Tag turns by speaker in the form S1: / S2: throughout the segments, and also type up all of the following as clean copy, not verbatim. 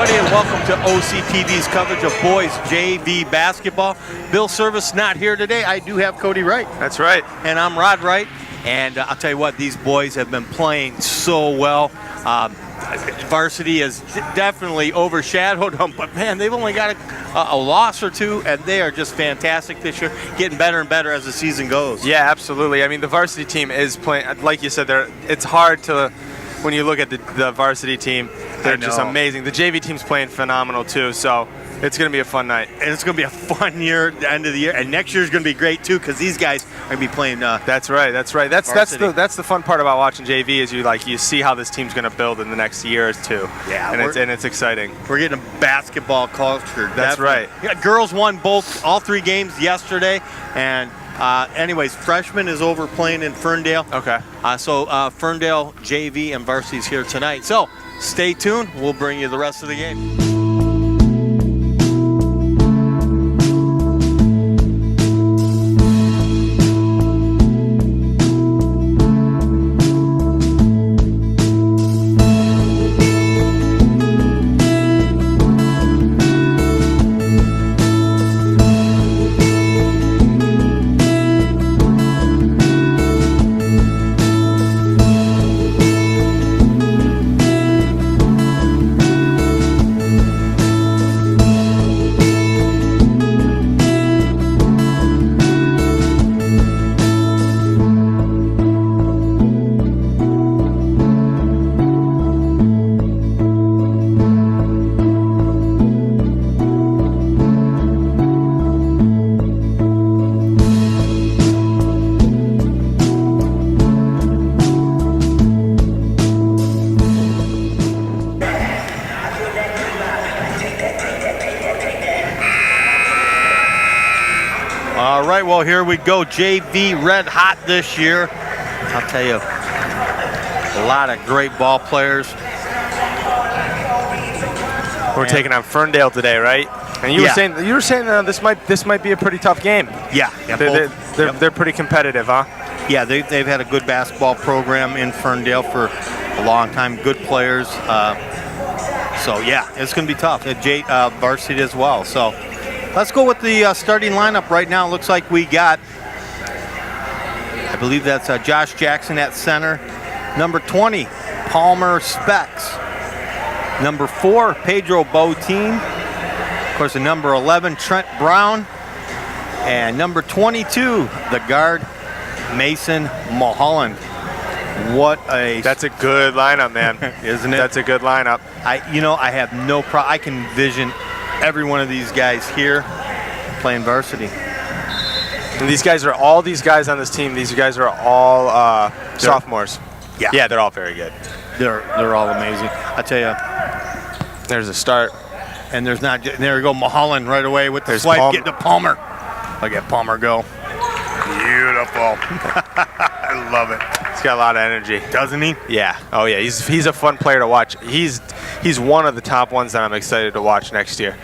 S1: everybody, and welcome to OCTV's coverage of boys JV basketball. Bill Service not here today. I do have Cody Wright.
S2: That's right.
S1: And I'm Rod Wright. And I'll tell you what, these boys have been playing so well. Varsity has definitely overshadowed them, but man, they've only got a loss or two, and they are just fantastic this year, getting better and better as the season goes.
S2: Yeah, absolutely. I mean, the varsity team is playing, like you said, it's hard to, when you look at the varsity team, they're just amazing. The JV team's playing phenomenal too, so it's going to be a fun night.
S1: And it's going to be a fun year at the end of the year, and next year's going to be great too, because these guys are going to be playing.
S2: That's right. That's the fun part about watching JV is you see how this team's going to build in the next year or two.
S1: Yeah,
S2: and it's exciting.
S1: We're getting a basketball culture.
S2: That's right.
S1: Yeah, girls won all three games yesterday, and anyways, freshman is over playing in Ferndale.
S2: Okay.
S1: So Ferndale JV and varsity's here tonight. So stay tuned. We'll bring you the rest of the game. All right, well, here we go. JV red hot this year. I'll tell you, a lot of great ball players.
S2: We're taking on Ferndale today, right? And you were saying this might be a pretty tough game.
S1: Yeah,
S2: they're pretty competitive, huh?
S1: Yeah, they've had a good basketball program in Ferndale for a long time. Good players. So yeah, it's going to be tough at varsity as well. So. Let's go with the starting lineup right now. Looks like we got, I believe that's Josh Jackson at center. Number 20, Palmer Specs. Number 4, Pedro Botín. Of course, the number 11, Trent Brown. And number 22, the guard, Mason Mulholland.
S2: That's a good lineup, man.
S1: Isn't it?
S2: That's a good lineup.
S1: I have no problem. I can envision every one of these guys here playing varsity.
S2: And all these guys on this team, these guys are all sophomores. Yeah, they're all very good.
S1: They're all amazing. I tell you.
S2: There's a start.
S1: And there we go, Mulholland right away with the swipe, getting to Palmer. Look at Palmer go. Beautiful. I love it.
S2: He's got a lot of energy.
S1: Doesn't he?
S2: Yeah. Oh, yeah. He's a fun player to watch. He's one of the top ones that I'm excited to watch next year.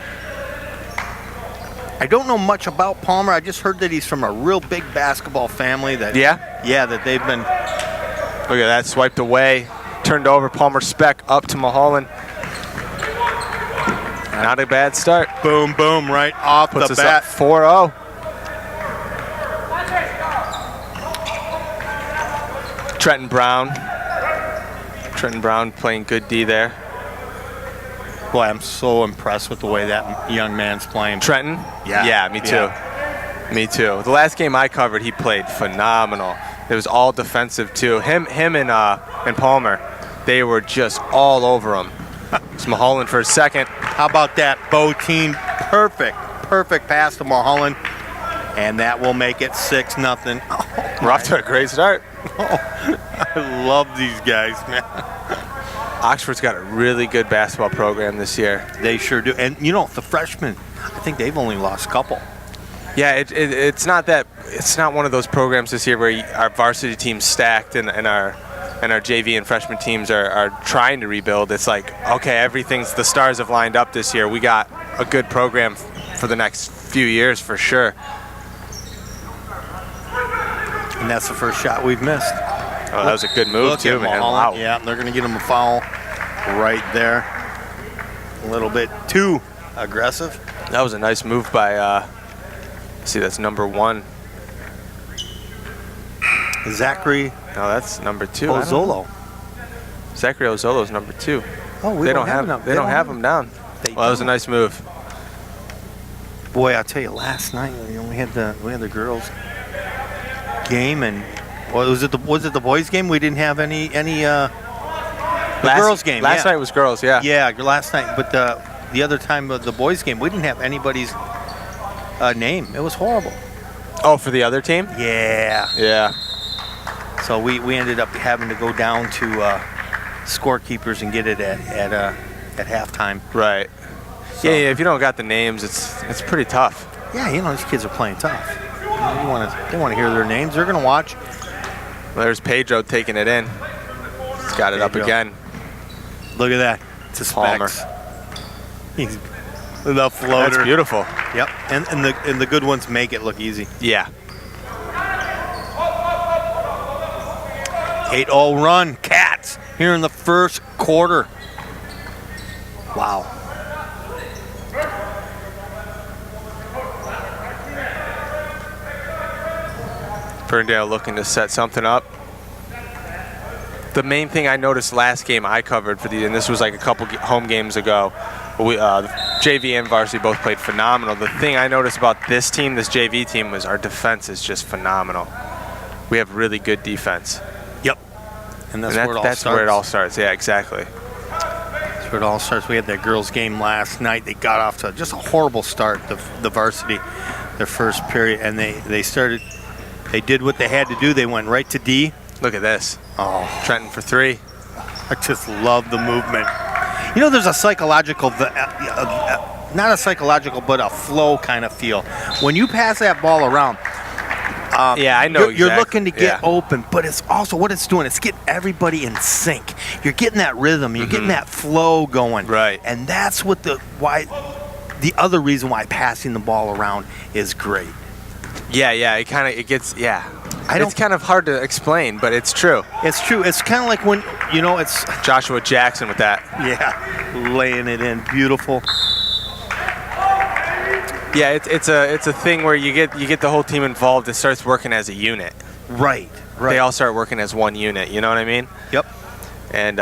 S1: I don't know much about Palmer. I just heard that he's from a real big basketball family. That they've been.
S2: Look at that, swiped away, turned over. Palmer Speck up to Mulholland. Not a bad start.
S1: Boom, boom, right off the bat.
S2: Puts us up 4-0. Trenton Brown playing good D there.
S1: Boy, I'm so impressed with the way that young man's playing.
S2: Trenton? Yeah, me too. Yeah. Me too. The last game I covered, he played phenomenal. It was all defensive too. Him and Palmer, they were just all over him. It's Mulholland for a second.
S1: How about that? Botín, perfect pass to Mulholland. And that will make it 6-0. Oh,
S2: we're off to a great start.
S1: I love these guys, man.
S2: Oxford's got a really good basketball program this year.
S1: They sure do. And, the freshmen, I think they've only lost a couple.
S2: Yeah, it's not one of those programs this year where our varsity team's stacked and our JV and freshman teams are trying to rebuild. It's like, okay, the stars have lined up this year. We got a good program for the next few years for sure.
S1: And that's the first shot we've missed.
S2: Oh, that was a good move too, man. Wow.
S1: Yeah, they're going to get him a foul right there. A little bit too aggressive.
S2: That was a nice move by, see, that's number 1.
S1: Zachary
S2: No, that's number 2.
S1: Ozzolo.
S2: Zachary Ozzolo's number 2.
S1: Oh,
S2: They don't have him down. Well, that was a nice move.
S1: Boy, I'll tell you, last night we had the girls game, and was it the boys game? We didn't have any girls game.
S2: Last night was girls, yeah.
S1: Yeah, last night, but the other time of the boys game, we didn't have anybody's name. It was horrible.
S2: Oh, for the other team?
S1: Yeah.
S2: Yeah.
S1: So we ended up having to go down to scorekeepers and get it at halftime.
S2: Right.
S1: So,
S2: yeah, if you don't got the names, it's pretty tough.
S1: Yeah, these kids are playing tough. They want to hear their names. They're going to watch.
S2: Well, there's Pedro taking it in. He's got it up again.
S1: Look at that. It's a
S2: Palmer.
S1: Specs. He's the floater.
S2: That's beautiful.
S1: Yep, and the good ones make it look easy.
S2: Yeah.
S1: 8-0 run, Cats, here in the first quarter. Wow.
S2: Ferndale looking to set something up. The main thing I noticed last game I covered and this was like a couple home games ago, JV and varsity both played phenomenal. The thing I noticed about this team, this JV team, was our defense is just phenomenal. We have really good defense.
S1: Yep. And that's where
S2: it all starts. Yeah, exactly.
S1: That's where it all starts. We had that girls' game last night. They got off to just a horrible start, the varsity, their first period, and they did what they had to do. They went right to D.
S2: Look at this.
S1: Oh,
S2: Trenton for 3.
S1: I just love the movement. There's a psychological, not a psychological, but a flow kind of feel. When you pass that ball around,
S2: yeah, I know.
S1: You're looking to get open, but it's also what it's doing. It's getting everybody in sync. You're getting that rhythm. You're getting that flow going.
S2: Right.
S1: And that's what the other reason why passing the ball around is great.
S2: Yeah. It's kind of hard to explain, but it's true.
S1: It's true. It's kind of like when it's
S2: Joshua Jackson with that.
S1: Yeah, laying it in, beautiful.
S2: Yeah, it's a thing where you get the whole team involved. It starts working as a unit.
S1: Right.
S2: They all start working as one unit. You know what I mean?
S1: Yep.
S2: And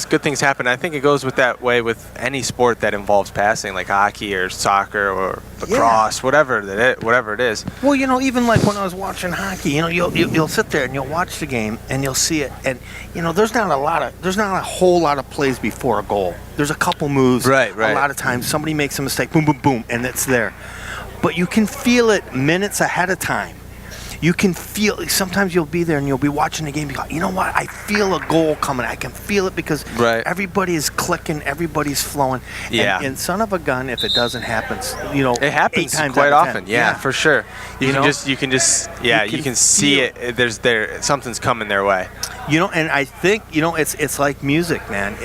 S2: good things happen. I think it goes that way with any sport that involves passing, like hockey or soccer or lacrosse, whatever it is.
S1: Well, even like when I was watching hockey, you'll sit there and you'll watch the game and you'll see it, and there's not a whole lot of plays before a goal. There's a couple moves.
S2: Right.
S1: A lot of times somebody makes a mistake, boom, boom, boom, and it's there. But you can feel it minutes ahead of time. You can feel, sometimes you'll be there and you'll be watching the game. You go, you know what? I feel a goal coming. I can feel it because everybody is clicking, everybo's flowing.
S2: Yeah.
S1: And son of a gun, if it doesn't happen,
S2: it happens
S1: 8 times
S2: quite
S1: out of
S2: often.
S1: 10.
S2: Yeah, for sure. You can see it. Something's coming their way.
S1: And I think it's like music, man.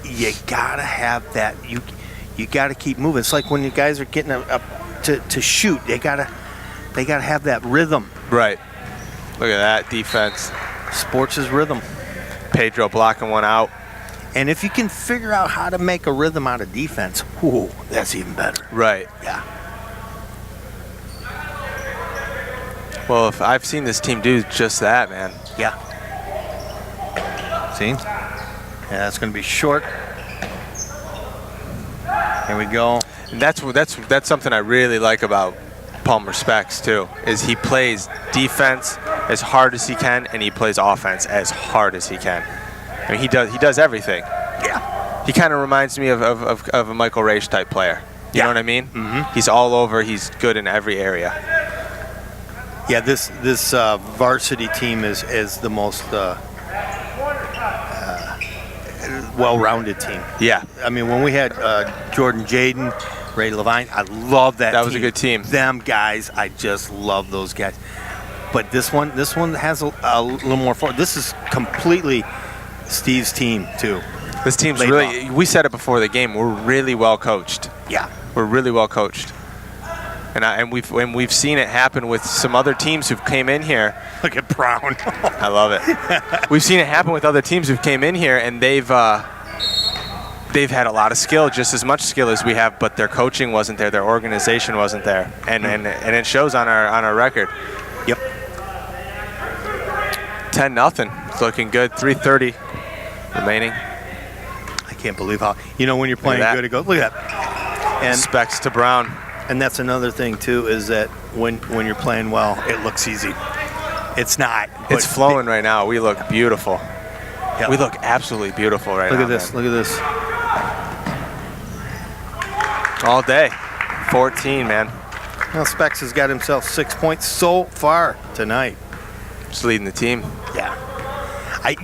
S1: You gotta have that. You gotta keep moving. It's like when you guys are getting up to shoot. They gotta have that rhythm.
S2: Right. Look at that defense.
S1: Sports is rhythm.
S2: Pedro blocking one out.
S1: And if you can figure out how to make a rhythm out of defense, whoo, that's even better.
S2: Right.
S1: Yeah.
S2: Well, if I've seen this team do just that, man.
S1: Yeah. See? Yeah, that's going to be short. Here we go.
S2: And that's something I really like about Palmer Specs too, is he plays defense as hard as he can and he plays offense as hard as he can. I mean, he does everything.
S1: Yeah.
S2: He kind of reminds me of a Michael Raish type player. You know what I mean?
S1: Mm-hmm.
S2: He's all over. He's good in every area.
S1: Yeah, this varsity team is the most well-rounded team.
S2: Yeah.
S1: I mean, when we had Jordan Jaden, Ray Levine, I love that team.
S2: That was a good team.
S1: Them guys, I just love those guys. But this one has a little more forward. This is completely Steve's team, too.
S2: This team's really, we said it before the game, we're really well coached.
S1: Yeah.
S2: We're really well coached. And we've seen it happen with some other teams who've came in here.
S1: Look at Brown.
S2: I love it. We've seen it happen with other teams who've came in here and they've they've had a lot of skill, just as much skill as we have, but their coaching wasn't there, their organization wasn't there, and it shows on our record.
S1: Yep.
S2: 10-0. It's looking good. 3:30 remaining.
S1: I can't believe how, when you're playing good, it goes, look at that. And
S2: Specs to Brown.
S1: And that's another thing too, is that when you're playing well, it looks easy. It's not.
S2: It's flowing right now. We look beautiful.
S1: Yep.
S2: We look absolutely beautiful right now.
S1: Look at this.
S2: Man.
S1: Look at this.
S2: All day. 14, man.
S1: Well, Specs has got himself 6 points so far tonight.
S2: Just leading the team.
S1: Yeah. I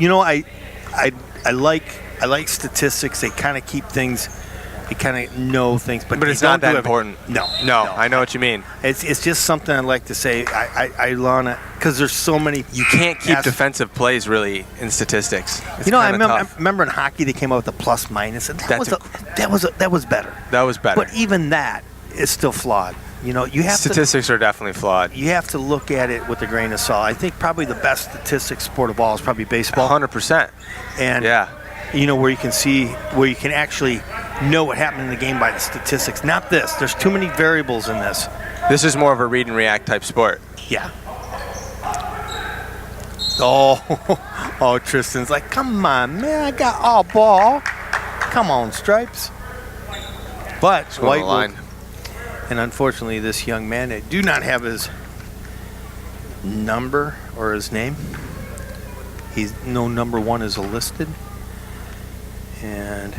S1: like statistics. They kind of keep things. They kind of know things, but
S2: it's not that important.
S1: No.
S2: I know what you mean.
S1: It's just something I like to say. I learn it because there's so many.
S2: You can't keep defensive plays really in statistics. It's
S1: I
S2: tough.
S1: remember in hockey they came out with the plus minus, and that was better.
S2: That was better.
S1: But even that is still flawed. You have
S2: statistics are definitely flawed.
S1: You have to look at it with a grain of salt. I think probably the best statistics sport of all is probably baseball.
S2: 100%.
S1: And
S2: yeah.
S1: Where you can actually know what happened in the game by the statistics. Not this. There's too many variables in this.
S2: This is more of a read and react type sport.
S1: Yeah. Oh, Tristan's like, come on, man, I got all ball. Come on, Stripes. But White will, and unfortunately, this young man, they do not have his number or his name. He's no number one is listed. And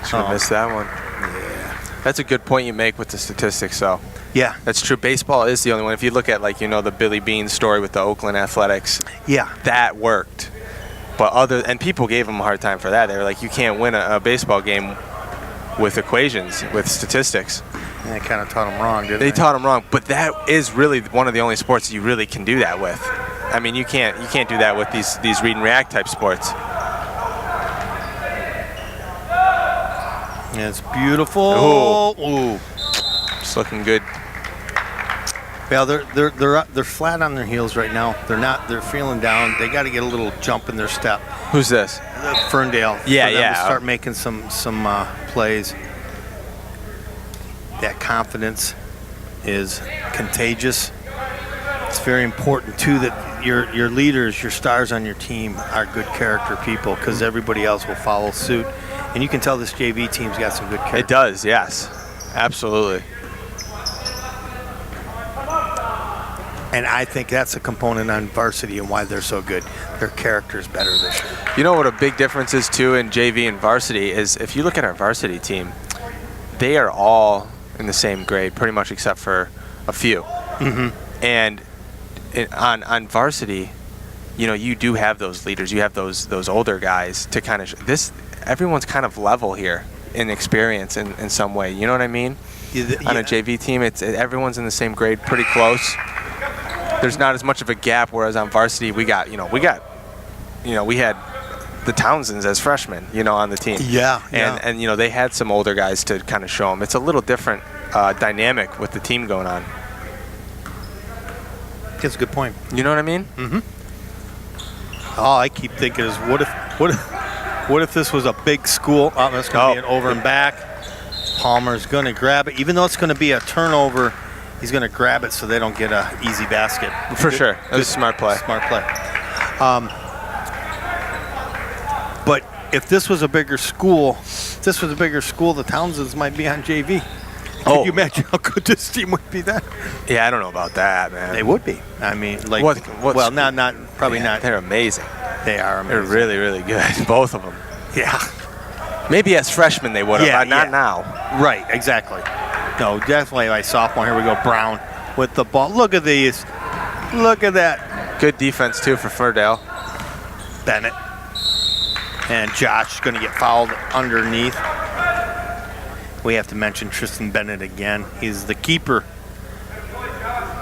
S2: should have missed that one. Yeah. That's a good point you make with the statistics, though.
S1: Yeah.
S2: That's true. Baseball is the only one. If you look at, the Billy Bean story with the Oakland Athletics,
S1: yeah,
S2: that worked. But and people gave him a hard time for that. They were like, you can't win a baseball game with equations, with statistics.
S1: And they kind of taught him wrong, didn't they?
S2: They taught him wrong. But that is really one of the only sports you really can do that with. I mean, you can't do that with these read and react type sports.
S1: It's beautiful. Ooh.
S2: It's looking good.
S1: Yeah, they're flat on their heels right now. They're feeling down. They got to get a little jump in their step.
S2: Who's this?
S1: Ferndale.
S2: Yeah,
S1: for them
S2: yeah.
S1: to start making some plays. That confidence is contagious. It's very important too that your leaders, your stars on your team are good character people, because everybody else will follow suit. And you can tell this JV team's got some good character.
S2: It does, yes. Absolutely.
S1: And I think that's a component on varsity and why they're so good. Their character's better this year.
S2: You know what a big difference is, too, in JV and varsity is if you look at our varsity team, they are all in the same grade, pretty much except for a few.
S1: Mm-hmm.
S2: And on varsity, you do have those leaders. You have those older guys to kind of everyone's kind of level here in experience in some way. You know what I mean? On a JV team, everyone's in the same grade, pretty close. There's not as much of a gap, whereas on varsity we had the Townsends as freshmen, on the team.
S1: Yeah.
S2: And they had some older guys to kind of show them. It's a little different dynamic with the team going on.
S1: That's a good point.
S2: You know what I mean?
S1: Mm-hmm. All I keep thinking is, what if this was a big school? Oh, that's going to be an over and back. Palmer's going to grab it. Even though it's going to be a turnover, he's going to grab it so they don't get an easy basket.
S2: For sure. That was a smart play.
S1: Smart play. But if this was a bigger school, the Townsends might be on JV. Can you imagine how good this team would be then?
S2: Yeah, I don't know about that, man.
S1: They would be. I mean, like,
S2: well,
S1: not.
S2: They're amazing.
S1: They are amazing.
S2: They're really, really good, both of them.
S1: Yeah.
S2: Maybe as freshmen they would have, but not now.
S1: Right, exactly. No, definitely by sophomore. Here we go, Brown with the ball. Look at these. Look at that.
S2: Good defense, too, for Ferndale.
S1: Bennett. And Josh going to get fouled underneath. We have to mention Tristan Bennett again. He's the keeper.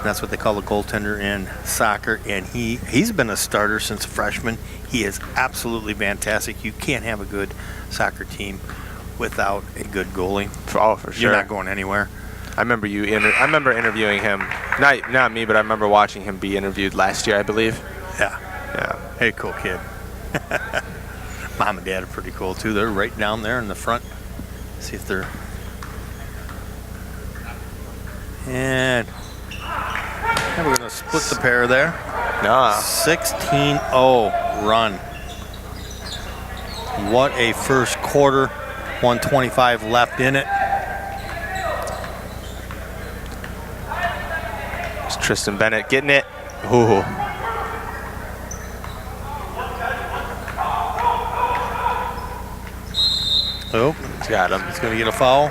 S1: That's what they call a goaltender in soccer. And he's been a starter since freshman. He is absolutely fantastic. You can't have a good soccer team without a good goalie.
S2: For sure.
S1: You're not going anywhere.
S2: I remember interviewing him. Not me, but I remember watching him be interviewed last year, I believe.
S1: Yeah.
S2: Yeah.
S1: Hey, cool kid. Mom and Dad are pretty cool too. They're right down there in the front. See if they're. And we're going to split the pair there.
S2: No.
S1: 16-0 run. What a first quarter. 125 left in it.
S2: It's Tristan Bennett getting it. Ooh.
S1: Oh,
S2: He's got him.
S1: he's going to get a foul.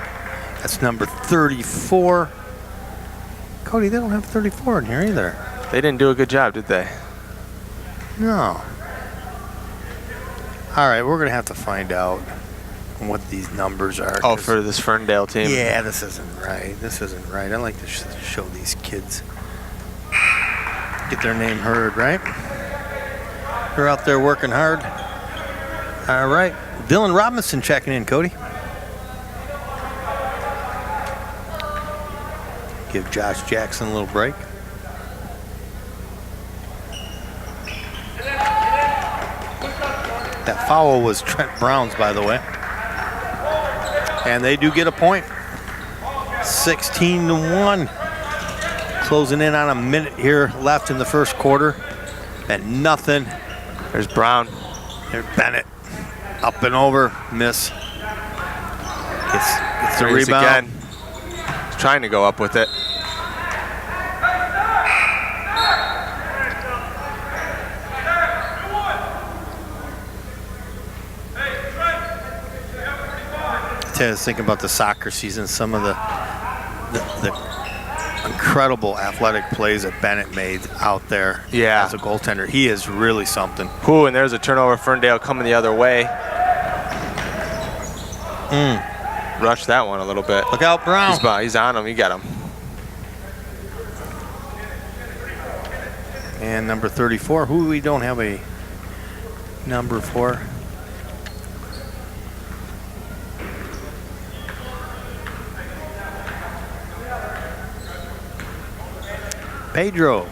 S1: That's number 34. Cody, they don't have 34 in here either.
S2: They didn't do a good job, did they?
S1: No. All right, we're going to have to find out what these numbers are.
S2: Oh, for this Ferndale team?
S1: Yeah, this isn't right. This isn't right. I like to show these kids. Get their name heard, right? They're out there working hard. All right. Dylan Robinson checking in, Cody. Give Josh Jackson a little break. That foul was Trent Brown's, by the way. And they do get a point. 16-1. Closing in on a minute here left in the first quarter. And nothing.
S2: There's Brown.
S1: There's Bennett. Up and over. Miss. Gets the rebound.
S2: Again. He's trying to go up with it.
S1: I was thinking about the soccer season, some of the incredible athletic plays that Bennett made out there as a goaltender. He is really something.
S2: Ooh, and there's a turnover. Ferndale coming the other way. Rushed that one a little bit.
S1: Look out, Brown.
S2: He's on him. You got him.
S1: And number 34, who we don't have a number for. Pedro,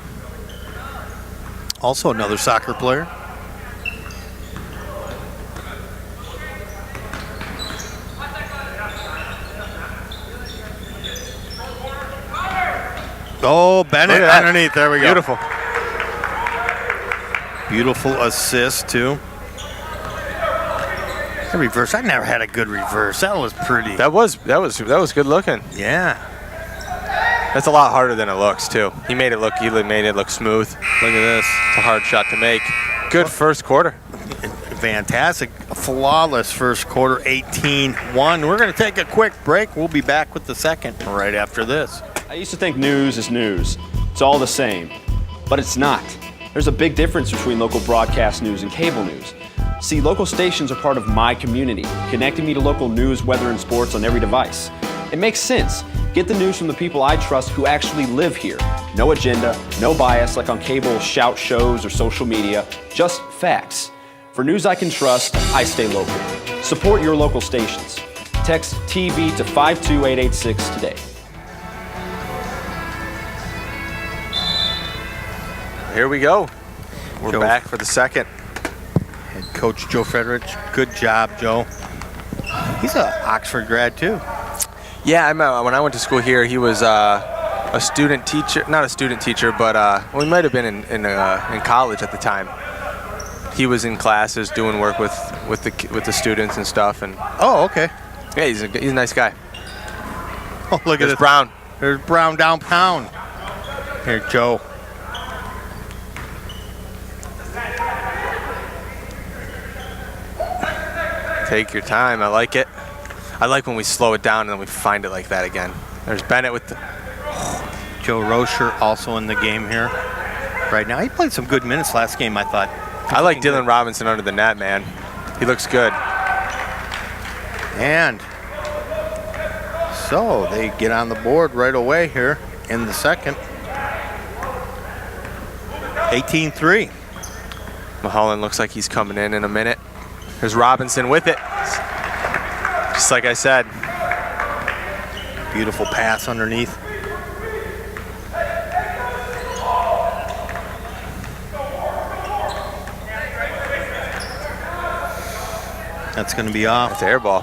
S1: also another soccer player. Oh, Bennett underneath. There we go.
S2: Beautiful.
S1: Beautiful assist too. The reverse. I never had a good reverse. That was pretty.
S2: That was good looking.
S1: Yeah.
S2: That's a lot harder than it looks too. He made it look smooth.
S1: Look at this.
S2: It's a hard shot to make. Good first quarter.
S1: Fantastic. A flawless first quarter, 18-1. We're going to take a quick break. We'll be back with the second right after this.
S3: I used to think news is news. It's all the same. But it's not. There's a big difference between local broadcast news and cable news. See, local stations are part of my community, connecting me to local news, weather, and sports on every device. It makes sense. Get the news from the people I trust who actually live here. No agenda, no bias like on cable shout shows or social media, just facts. For news I can trust, I stay local. Support your local stations. Text TV to 52886 today.
S2: Here we go. We're
S1: Joe.
S2: back for the second.
S1: And Coach Joe Frederich, good job, Joe. He's an Oxford grad too.
S2: Yeah, when I went to school here, he was a student teacher. Not a student teacher, but well, he might have been in college at the time. He was in classes doing work with the students and stuff. And
S1: oh, okay.
S2: yeah, he's a nice guy.
S1: Oh, look at
S2: There's
S1: this.
S2: Brown.
S1: There's Brown downtown. Here, Joe.
S2: Take your time. I like it. I like when we slow it down and then we find it like that again. There's Bennett with the...
S1: Joe Rocher also in the game here right now. He played some good minutes last game, I thought.
S2: I like Dylan Robinson under the net, man. He looks good.
S1: And so they get on the board right away here in the second. 18-3.
S2: Mulholland looks like he's coming in a minute. There's Robinson with it. Just like I said.
S1: Beautiful pass underneath. That's going to be off.
S2: It's air ball.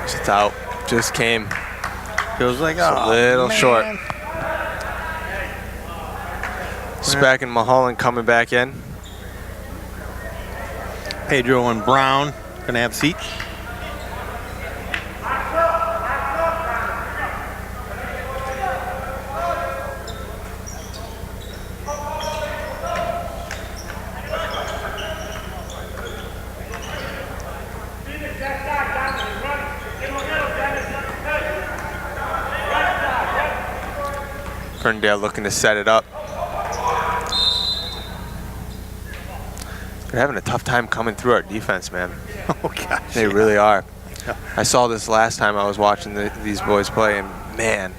S2: It's out. Just came.
S1: Feels like
S2: A little short. Speck and Mulholland coming back in.
S1: Pedro and Brown going to have seats.
S2: Ferndale looking to set it up. They're having a tough time coming through our defense, man.
S1: Oh, gosh.
S2: They really are. I saw this last time I was watching these boys play, and man.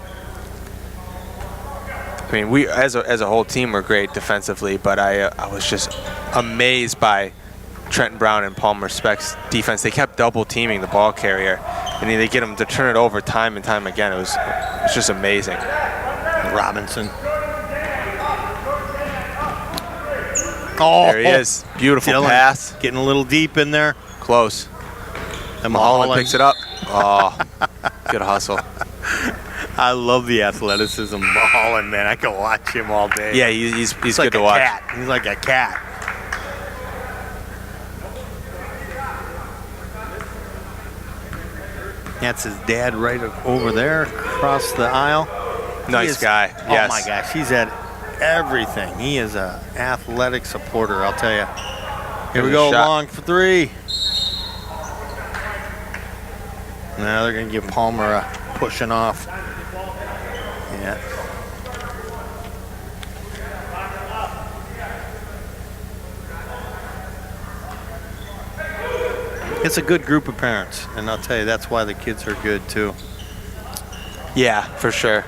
S2: I mean, we as a whole team were great defensively, but I was just amazed by Trenton Brown and Palmer Speck's defense. They kept double teaming the ball carrier, and they get them to turn it over time and time again. It was just amazing.
S1: Robinson. Oh,
S2: there he is. Beautiful
S1: Dylan
S2: pass.
S1: Getting a little deep in there.
S2: Close.
S1: And
S2: Mulholland picks it up. Oh, good hustle.
S1: I love the athleticism of Mulholland, man. I can watch him all day.
S2: Yeah, he's
S1: He's
S2: good
S1: like
S2: to
S1: a
S2: watch.
S1: cat. He's like a cat. That's his dad right over there across the aisle.
S2: Nice guy. Yes.
S1: Oh my gosh, he's at everything. He is an athletic supporter, I'll tell you. Here we
S2: Here's a
S1: go,
S2: shot.
S1: long for three. Now they're going to give Palmer a pushing off. Yeah. It's a good group of parents, and I'll tell you, that's why the kids are good, too.
S2: Yeah, for sure.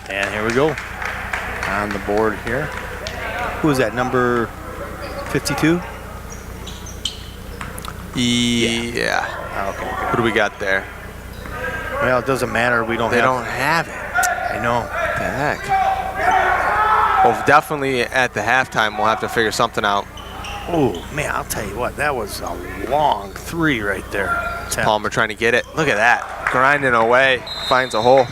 S1: And here we go. On the board here. Who is that, number 52?
S2: Yeah.
S1: Okay.
S2: What do we got there?
S1: Well, it doesn't matter. We don't
S2: They
S1: have.
S2: don't have it.
S1: I know.
S2: What the heck? Well, definitely at the halftime, we'll have to figure something out.
S1: Oh, man, I'll tell you what. That was a long three right there.
S2: Palmer trying to get it. Look at that. Grinding away. Finds a hole.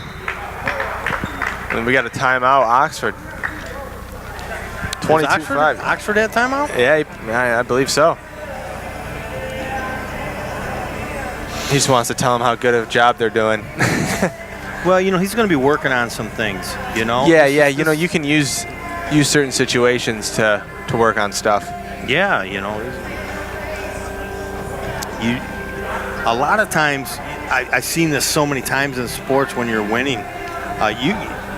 S2: And we got a timeout, Oxford. 22-5.
S1: Oxford had timeout?
S2: Yeah, I believe so. He just wants to tell them how good of a job they're doing.
S1: Well, you know, he's going to be working on some things, you know?
S2: Yeah. You know, you can use certain situations to work on stuff.
S1: Yeah, you know. A lot of times, I've seen this so many times in sports when you're winning,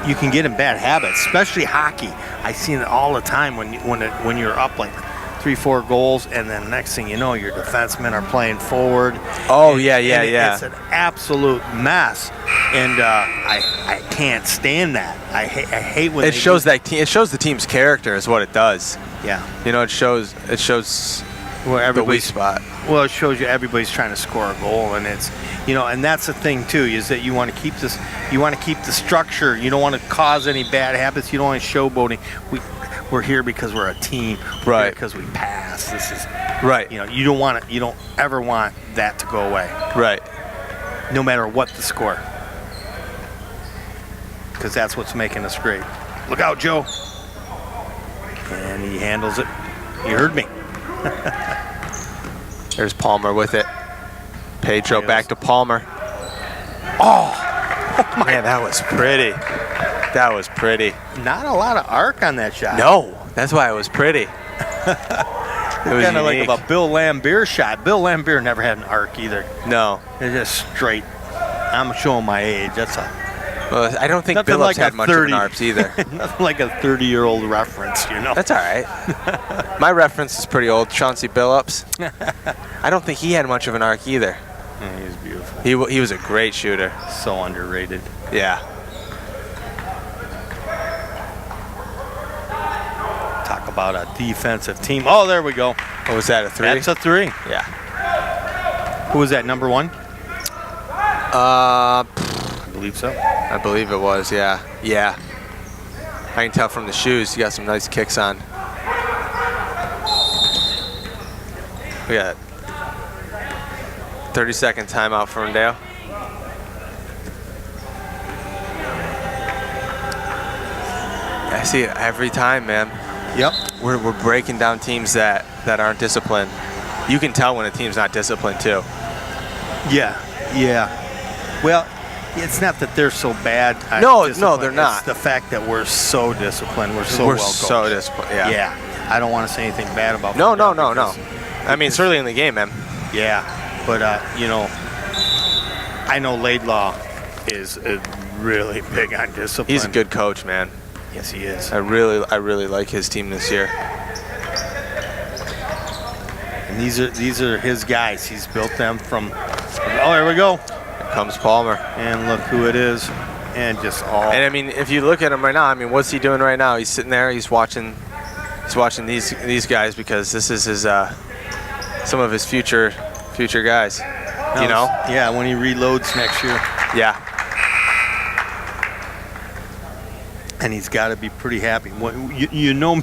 S1: you can get in bad habits, especially hockey. I've seen it all the time when you're up like 3-4 goals, and then the next thing you know, your defensemen are playing forward.
S2: Oh,
S1: and,
S2: yeah.
S1: It's an absolute mess, and I can't stand that. I hate when
S2: It shows the team's character is what it does.
S1: Yeah.
S2: You know, it shows the weak spot.
S1: Well, it shows you everybody's trying to score a goal, and it's, you know, and that's the thing too, is that you want to keep this, you want to keep the structure. You don't want to cause any bad habits. You don't want to showboating. We're here because we're a team. We're
S2: Right.
S1: here because we pass. This is
S2: Right.
S1: You know, you don't ever want that to go away,
S2: Right.
S1: no matter what the score, because that's what's making us great. Look out, Joe. And he handles it. You heard me.
S2: There's Palmer with it. Pedro back to Palmer. Oh man, that was pretty. That was pretty.
S1: Not a lot of arc on that shot.
S2: No, that's why it was pretty. It was
S1: Kind of like
S2: unique.
S1: a Bill Lambier shot. Bill Lambier never had an arc either.
S2: No.
S1: It's just straight. I'm showing my age. That's
S2: Well, I don't think
S1: nothing
S2: Billups
S1: like
S2: had
S1: a
S2: much
S1: 30.
S2: of an ARPS either.
S1: nothing like a 30-year-old reference, you know.
S2: That's all right. My reference is pretty old. Chauncey Billups. I don't think he had much of an arc either.
S1: He's beautiful.
S2: He was a great shooter.
S1: So underrated.
S2: Yeah.
S1: Talk about a defensive team. Oh, there we go.
S2: What was that, a three?
S1: That's a three.
S2: Yeah.
S1: Who was that, number one?
S2: I
S1: I believe so.
S2: believe it was, yeah. Yeah. I can tell from the shoes, you got some nice kicks on. We got 30-second timeout for Ferndale. I see it every time, man.
S1: Yep.
S2: We're breaking down teams that aren't disciplined. You can tell when a team's not disciplined too.
S1: Yeah. Well, it's not that they're so bad.
S2: No,
S1: disciplined.
S2: they're not.
S1: It's the fact that we're so disciplined. We're so well coached.
S2: so disciplined. Yeah.
S1: I don't want to say anything bad about.
S2: No.
S1: because-
S2: I mean, it's early in the game, man.
S1: Yeah, but I know Laidlaw is really big on discipline.
S2: He's a good coach, man.
S1: Yes, he is.
S2: I really like his team this year.
S1: And these are his guys. He's built them from. Oh, there we go.
S2: Here comes Palmer.
S1: And look who it is. And just all.
S2: And I mean, if you look at him right now, I mean, what's he doing right now? He's sitting there. He's watching these guys because this is his some of his future guys. You know?
S1: Yeah, when he reloads next year.
S2: Yeah.
S1: And he's got to be pretty happy. You know,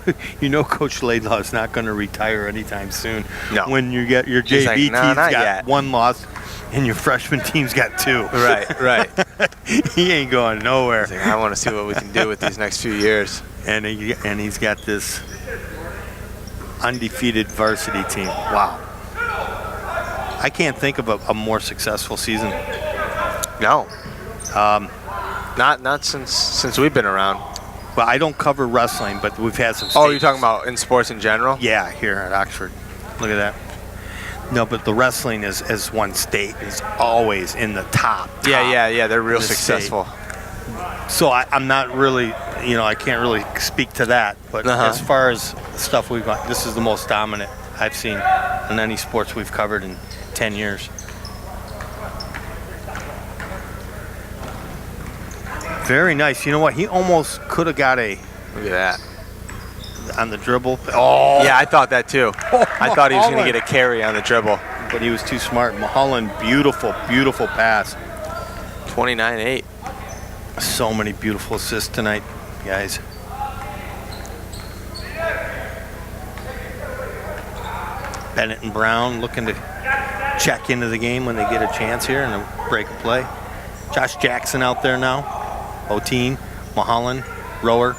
S1: Coach Laidlaw is not going to retire anytime soon.
S2: No.
S1: When you get your JV
S2: like,
S1: team's
S2: "No, not
S1: got
S2: yet."
S1: 1 loss, and your freshman team's got 2.
S2: Right.
S1: He ain't going nowhere.
S2: He's like, I want to see what we can do with these next few years.
S1: And he's got this undefeated varsity team. Wow. I can't think of a more successful season.
S2: No. Not since we've been around.
S1: Well, I don't cover wrestling, but we've had some.
S2: Oh, you're talking about in sports in general?
S1: Yeah, here at Oxford. Look at that. No, but the wrestling is one state is always in the top.
S2: Yeah. They're real
S1: in the
S2: successful.
S1: So I'm not really, I can't really speak to that. But as far as stuff we've got, this is the most dominant I've seen in any sports we've covered in 10 years. Very nice. You know what? He almost could have got a.
S2: Look at that.
S1: On the dribble. Oh.
S2: Yeah, I thought that too. I thought he was going to get a carry on the dribble.
S1: But he was too smart. Mulholland, beautiful pass.
S2: 29-8.
S1: So many beautiful assists tonight, guys. Bennett and Brown looking to check into the game when they get a chance here and a break a play. Josh Jackson out there now. O'Teen, Mulholland, Rower,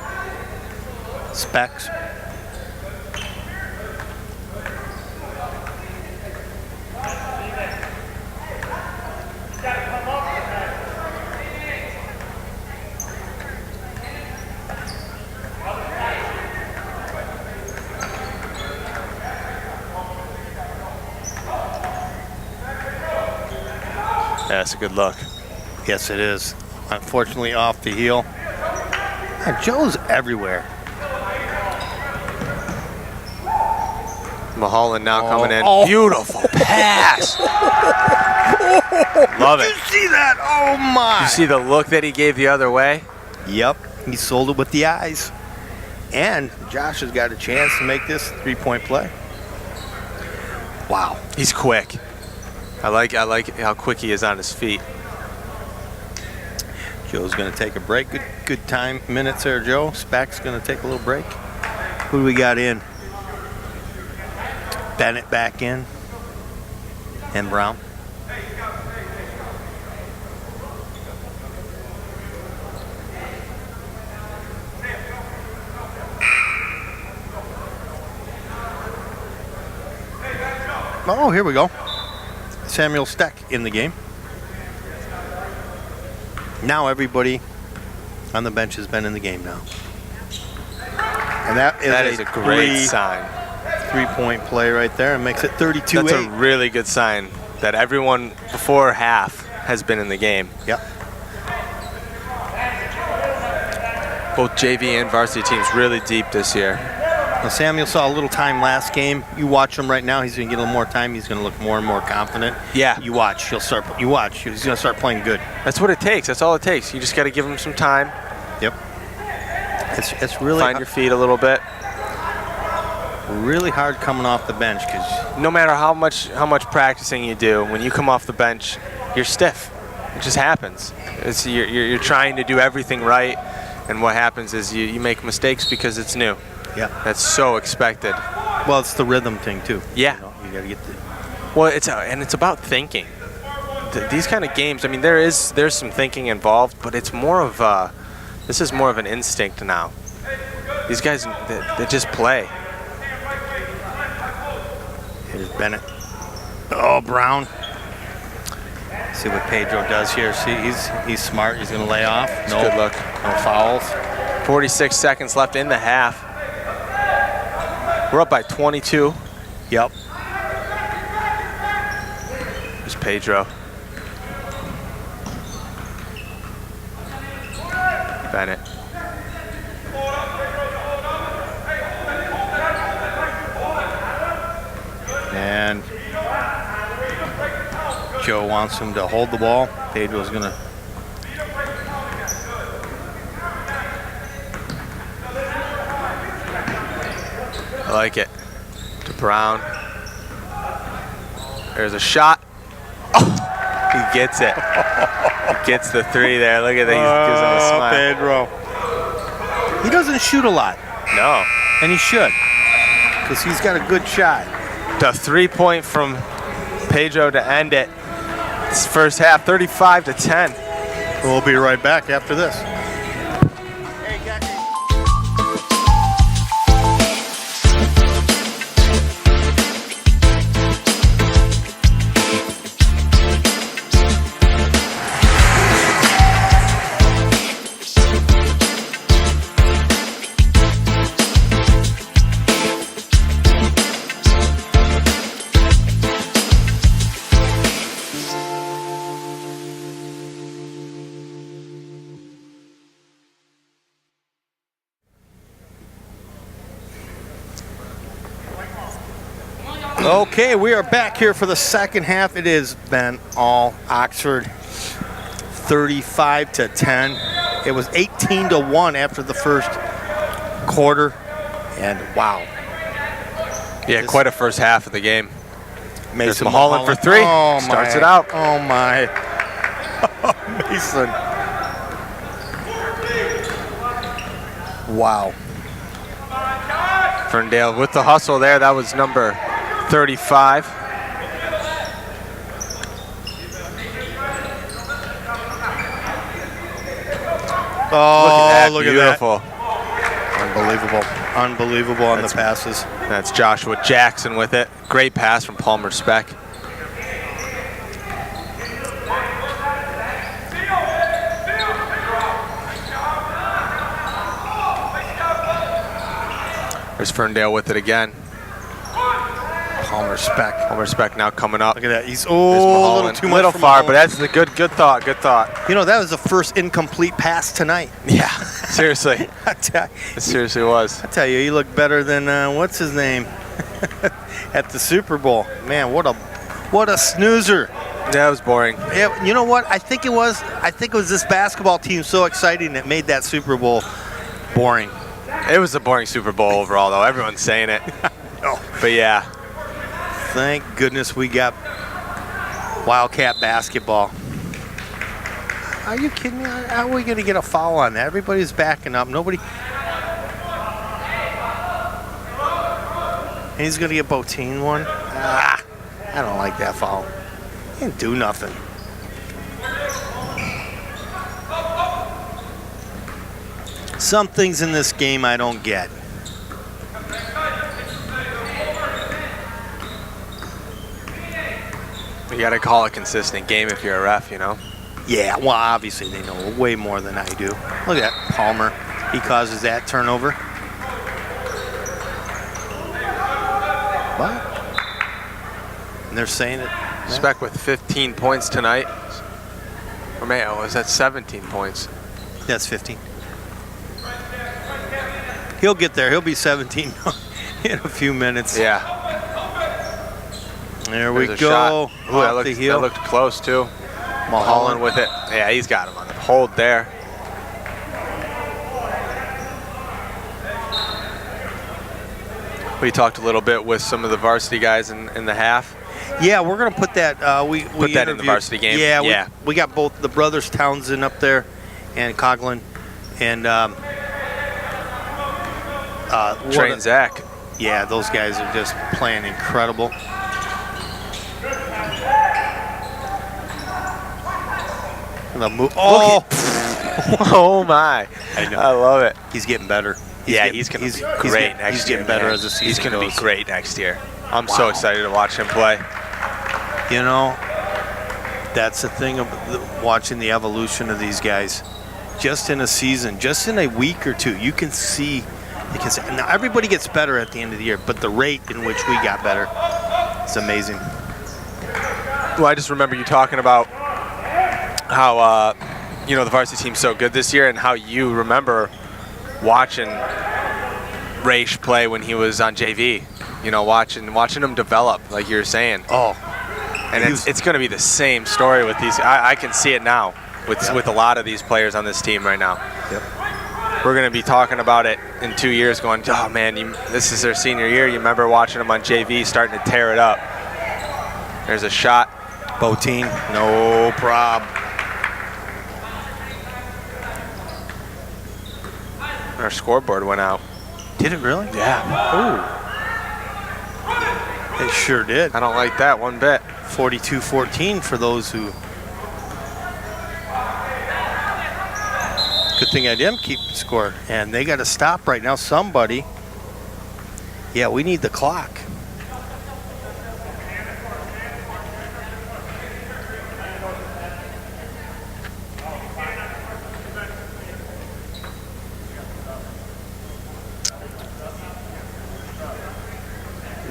S1: Specs.
S2: That's a good look.
S1: Yes, it is. Unfortunately, off the heel. Joe's everywhere.
S2: Mulholland now coming in. Beautiful pass. Love it.
S1: Did you see that? Oh, my.
S2: You see the look that he gave the other way?
S1: Yep. He sold it with the eyes. And Josh has got a chance to make this 3-point play. Wow.
S2: He's quick. I like how quick he is on his feet.
S1: Joe's going to take a break. Good time minutes there, Joe. Spack's going to take a little break. Who do we got in? Bennett back in. And Brown. Oh, here we go. Samuel Steck in the game. Now everybody on the bench has been in the game now. And that is
S2: a great sign.
S1: 3-point play right there and makes it 32-8.
S2: That's a really good sign that everyone before half has been in the game.
S1: Yep.
S2: Both JV and varsity teams really deep this year.
S1: Now, Samuel saw a little time last game. You watch him right now. He's going to get a little more time. He's going to look more and more confident.
S2: Yeah.
S1: You watch. You watch. He's going to start playing good.
S2: That's what it takes. That's all it takes. You just got to give him some time.
S1: Yep. It's really
S2: find your feet a little bit.
S1: Really hard coming off the bench because
S2: no matter how much practicing you do, when you come off the bench, you're stiff. It just happens. You're trying to do everything right, and what happens is you make mistakes because it's new.
S1: Yeah.
S2: That's so expected.
S1: Well, it's the rhythm thing too.
S2: Yeah.
S1: You got to get
S2: Well, it's about thinking. These kind of games, I mean, there's some thinking involved, but it's more of this is more of an instinct now. These guys, they just play.
S1: Here's Bennett. Oh, Brown. See what Pedro does here. See, he's smart. He's going to lay off. No,
S2: Good look.
S1: No fouls.
S2: 46 seconds left in the half. We're up by 22.
S1: Yep.
S2: There's Pedro. Bennett.
S1: And Joe wants him to hold the ball. Pedro's going to.
S2: I like it. To Brown. There's a shot. Oh, he gets it. He gets the three there. Look at that. He gives him a smile.
S1: Pedro. He doesn't shoot a lot.
S2: No.
S1: And he should. Because he's got a good shot.
S2: The 3-point from Pedro to end it. This first half, 35-10.
S1: We'll be right back after this. Okay, we are back here for the second half. It has been all Oxford, 35-10. It was 18-1 after the first quarter, and wow.
S2: Yeah, quite a first half of the game.
S1: Mason
S2: Mulholland for three.
S1: Oh,
S2: starts
S1: my.
S2: it out.
S1: Oh my. Mason. Wow.
S2: Ferndale with the hustle there. That was number 35.
S1: Oh, look at
S2: Beautiful.
S1: that. Unbelievable on the passes.
S2: That's Joshua Jackson with it. Great pass from Palmer Speck. There's Ferndale with it again.
S1: Palmer Speck.
S2: Palmer Speck now coming up.
S1: Look at that. He's a little too much.
S2: Little
S1: for
S2: far,
S1: Mulholland.
S2: but that's a good thought. Good thought.
S1: You know, that was the first incomplete pass tonight.
S2: Yeah, seriously.
S1: It
S2: Seriously was.
S1: I tell you, he looked better than what's his name at the Super Bowl. Man, what a snoozer.
S2: That was boring.
S1: Yeah, you know what? I think it was this basketball team so exciting that made that Super Bowl boring.
S2: It was a boring Super Bowl overall, though. Everyone's saying it.
S1: Oh,
S2: But yeah,
S1: thank goodness we got Wildcat basketball. Are you kidding me? How are we going to get a foul on that? Everybody's backing up. Nobody. And he's going to get Botine one. I don't like that foul. He didn't do nothing. Some things in this game I don't get.
S2: you got to call a consistent game if you're a ref, you know?
S1: Yeah, well, obviously they know way more than I do. Look at that, Palmer. He causes that turnover. What? And they're saying it.
S2: Speck with 15 points tonight. Or man, was that 17 points?
S1: That's 15. He'll get there. He'll be 17 in a few minutes.
S2: Yeah.
S1: There we
S2: There's a
S1: go.
S2: shot. Ooh,
S1: Off the heel.
S2: that looked close too. Mulholland with it. Yeah, he's got him on the hold there. We talked a little bit with some of the varsity guys in the half.
S1: Yeah, we're gonna put that. We
S2: Put that in the
S1: interviewed-
S2: varsity game?
S1: Yeah,
S2: Yeah.
S1: We got both the brothers Townsend up there, and Coughlin, and
S2: Trey and Zach.
S1: yeah, those guys are just playing incredible. The move. Oh,
S2: Oh my!
S1: I know.
S2: I love it.
S1: he's getting better.
S2: He's going to be great next year.
S1: He's getting better
S2: man.
S1: as the season
S2: He's going to be
S1: goes.
S2: great next year. I'm so excited to watch him play.
S1: You know, that's the thing of watching the evolution of these guys. Just in a season, just in a week or two, you can see. Now everybody gets better at the end of the year, but the rate in which we got better, it's amazing.
S2: Well, I just remember you talking about how the varsity team's so good this year, and how you remember watching Raish play when he was on JV. You know, watching him develop, like you were saying.
S1: Oh,
S2: And it's going to be the same story with these. I can see it now with a lot of these players on this team right now.
S1: Yep.
S2: We're going to be talking about it in 2 years going, oh, man, this is their senior year. You remember watching them on JV starting to tear it up. There's a shot.
S1: Boteen, no prob.
S2: Our scoreboard went out.
S1: Did it really?
S2: Yeah.
S1: Oh. It sure did.
S2: I don't like that one bit.
S1: 42-14 for those who. Good thing I didn't keep the score. And they got to stop right now. Somebody. Yeah, we need the clock.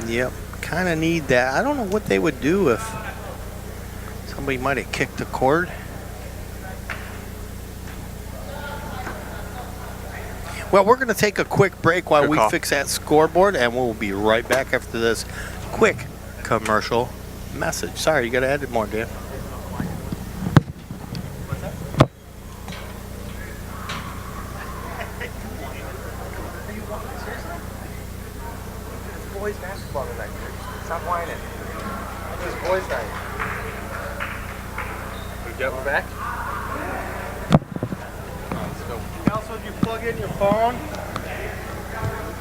S1: Yep, kind of need that. I don't know what they would do if somebody might have kicked the cord. Well, we're going to take a quick break while we fix that scoreboard, and we'll be right back after this quick commercial message. Sorry, you got to edit more, Dan.
S2: Boys basketball tonight. Stop whining. It's boys night. We're back? Let's go.
S1: Also, did you plug in your phone?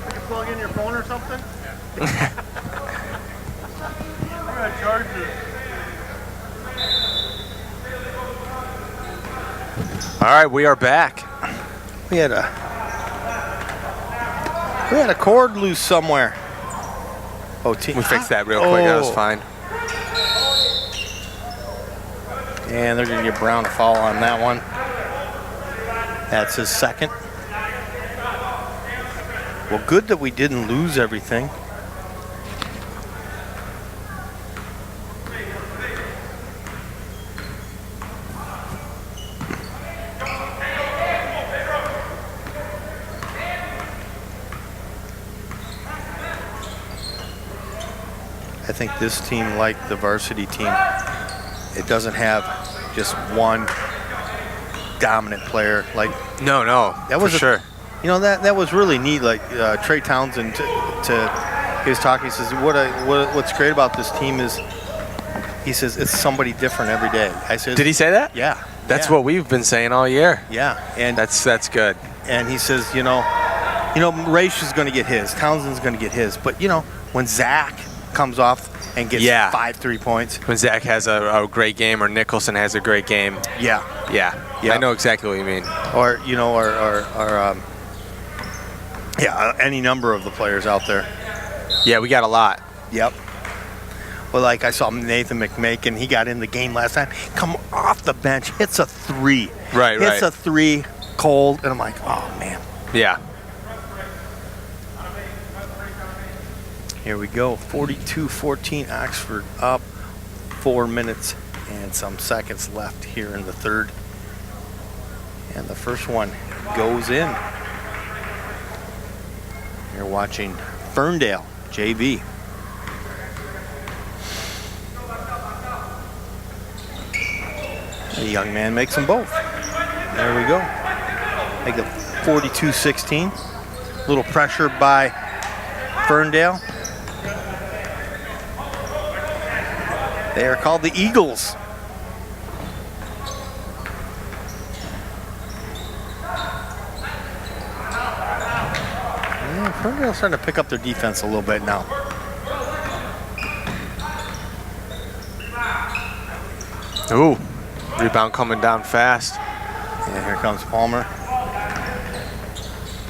S1: Did you plug in your phone or something? Yeah. I'm going to charge this.
S2: All right, we are back.
S1: We had a cord loose somewhere.
S2: We fixed that real quick. That was fine.
S1: And they're going to give Brown a foul on that one. That's his second. Well, good that we didn't lose everything. I think this team, like the varsity team, it doesn't have just one dominant player. Like
S2: No,
S1: that was
S2: for sure.
S1: You know, that was really neat. Like Trey Townsend, he was talking. He says, "What's great about this team is," he says, "it's somebody different every day." I said,
S2: Did he say that?
S1: Yeah.
S2: That's what we've been saying all year.
S1: Yeah, and
S2: That's good.
S1: and he says, you know, Raish is going to get his, Townsend's going to get his, but when Zach comes off and gets 5 3-points.
S2: When Zach has a great game or Nicholson has a great game.
S1: Yeah.
S2: Yeah. I know exactly what you mean.
S1: Or any number of the players out there.
S2: Yeah, we got a lot.
S1: Yep. Well, like I saw Nathan McMakin, he got in the game last time, come off the bench, hits a 3.
S2: Right.
S1: Hits a 3 cold, and I'm like, oh, man.
S2: Yeah.
S1: Here we go, 42-14, Oxford up, 4 minutes and some seconds left here in the third. And the first one goes in. You're watching Ferndale, JV. The young man makes them both. There we go. Make it 42-16. Little pressure by Ferndale. They are called the Eagles. Yeah, Ferndale's starting to pick up their defense a little bit now.
S2: Ooh. Rebound coming down fast.
S1: And here comes Palmer.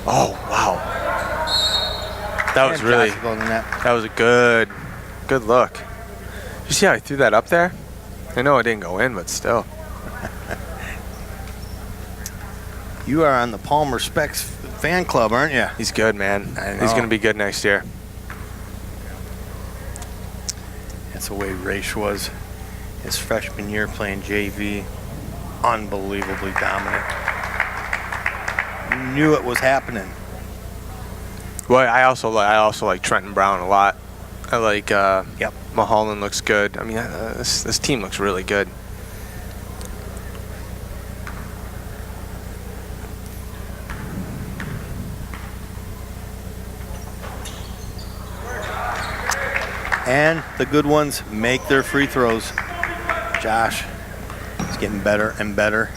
S2: Oh, wow. That was really, that was a good look. Did you see how he threw that up there? I know it didn't go in, but still.
S1: You are on the Palmer Specs fan club, aren't you?
S2: He's good, man. He's going to be good next year.
S1: That's the way Raish was his freshman year playing JV. Unbelievably dominant. Knew it was happening.
S2: Well, I also like Trenton Brown a lot. I like
S1: Yep.
S2: Mulholland looks good. I mean, this team looks really good.
S1: And the good ones make their free throws. Josh is getting better and better.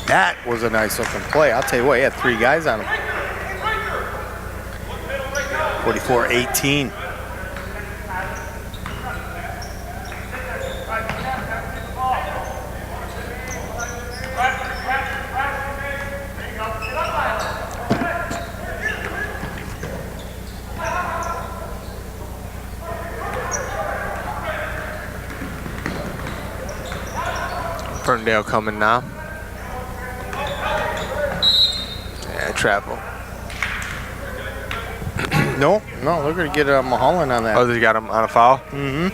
S1: That was a nice looking play. I'll tell you what, he had 3 guys on him. 44-18.
S2: Ferndale coming now. Yeah, travel.
S1: No, they're going to get Mulholland on that.
S2: Oh, they got him on a foul?
S1: Mm-hmm.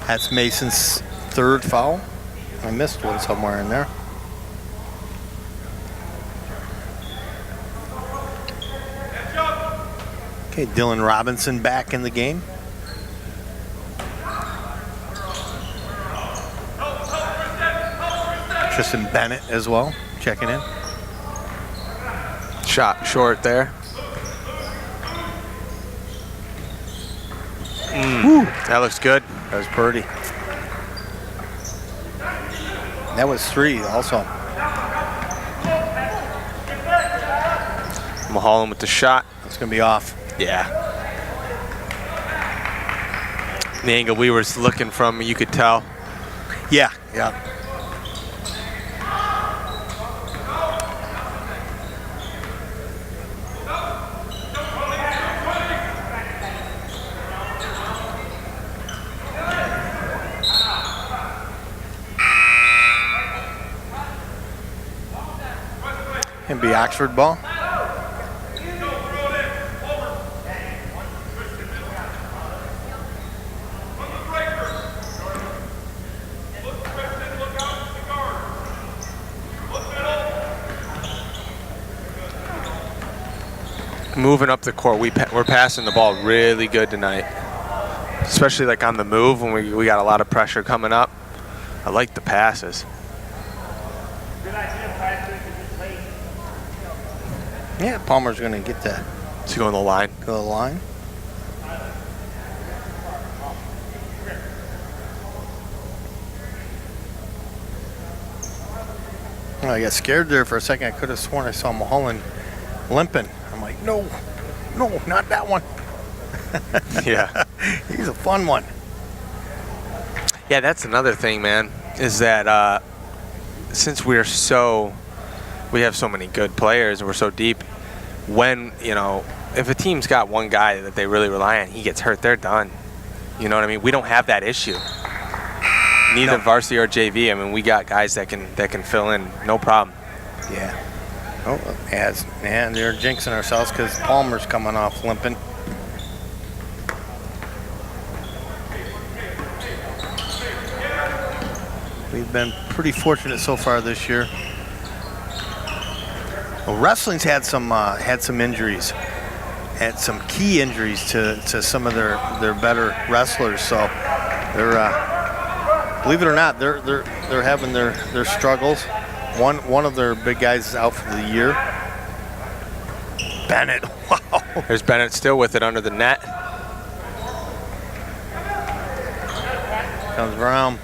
S1: That's Mason's 3rd foul. I missed one somewhere in there. Okay, Dylan Robinson back in the game. Tristan Bennett as well, checking in.
S2: Shot short there. That looks good.
S1: That was pretty. That was 3 also.
S2: Mulholland with the shot.
S1: It's going to be off.
S2: Yeah. The angle we were looking from, you could tell.
S1: Yeah. Can be Oxford ball.
S2: Moving up the court, we're passing the ball really good tonight. Especially like on the move when we got a lot of pressure coming up. I like the passes.
S1: Yeah, Palmer's going to get that.
S2: To go on the line.
S1: Go to the line. Oh, I got scared there for a second. I could have sworn I saw Mulholland limping. I'm like, no, not that one.
S2: Yeah.
S1: He's a fun one.
S2: Yeah, that's another thing, man, is that since we have so many good players and we're so deep, when, if a team's got one guy that they really rely on, he gets hurt, they're done. You know what I mean? We don't have that issue. Neither varsity or JV. I mean, we got guys that can fill in, no problem.
S1: Yeah. Oh, and they're jinxing ourselves because Palmer's coming off limping. We've been pretty fortunate so far this year. Well, wrestling's had some injuries, had some key injuries to some of their better wrestlers. So they're believe it or not, they're having their struggles. One of their big guys is out for the year. Bennett, wow.
S2: There's Bennett still with it under the net.
S1: Comes Brown.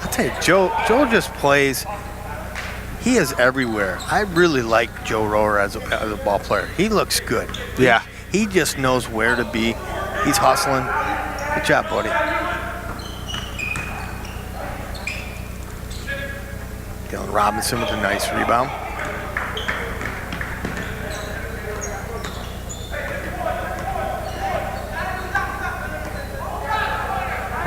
S1: I'll tell you, Joe just plays. he is everywhere. I really like Joe Rower as a ball player. He looks good.
S2: Yeah.
S1: He just knows where to be. He's hustling. Good job, buddy. Dylan Robinson with a nice rebound.